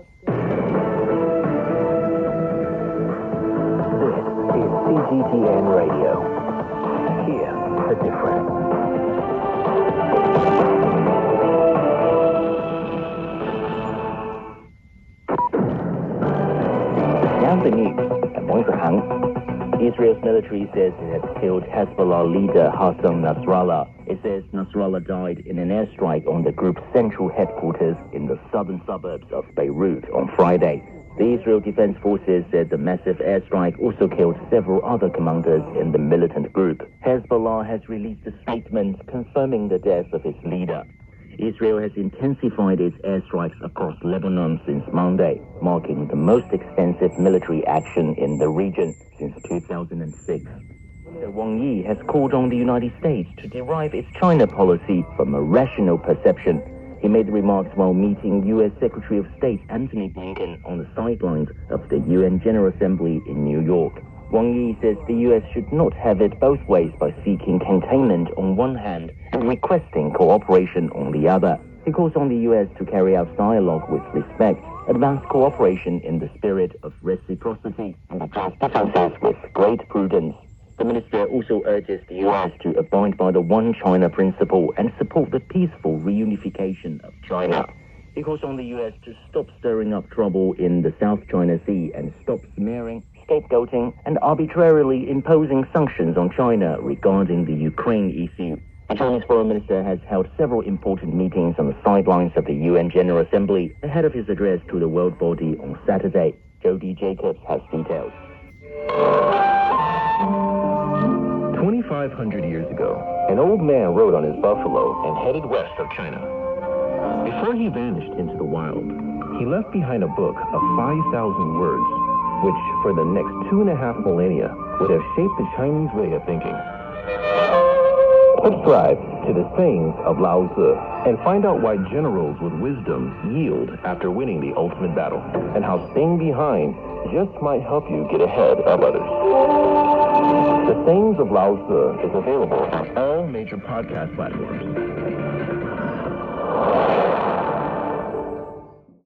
is CGTN Radio. Hear the difference. Now the news. I'm Han. Israel's military says it has killed Hezbollah leader Hassan Nasrallah. It says Nasrallah died in an airstrike on the group's central headquarters in the southern suburbs of Beirut on Friday. The Israel Defense Forces said the massive airstrike also killed several other commanders in the militant group. Hezbollah has released a statement confirming the death of its leader. Israel has intensified its airstrikes across Lebanon since Monday, marking the most extensive military action in the region since 2006. Wang Yi has called on the United States to derive its China policy from a rational perception. He made the remarks while meeting U.S. Secretary of State Antony Blinken on the sidelines of the UN General Assembly in New York. Wang Yi says the U.S. should not have it both ways by seeking containment on one hand and requesting cooperation on the other. He calls on the U.S. to carry out dialogue with respect, advance cooperation in the spirit of reciprocity, and address differences with great prudence. The minister also urges the U.S. to abide by the One China principle and support the peaceful reunification of China. He calls on the U.S. to stop stirring up trouble in the South China Sea and stop smearing, scapegoating, and arbitrarily imposing sanctions on China regarding the Ukraine issue. The Chinese foreign minister has held several important meetings on the sidelines of the UN General Assembly ahead of his address to the world body on Saturday. Jody Jacobs has details. 2,500 years ago, an old man rode on his buffalo and headed west of China. Before he vanished into the wild, he left behind a book of 5,000 words, which for the next 2.5 millennia would have shaped the Chinese way of thinking. Subscribe to the sayings of Lao Tzu and find out why generals with wisdom yield after winning the ultimate battle, and how staying behind just might help you get ahead of others. The Sayings of Lao Tzu is available on all major podcast platforms.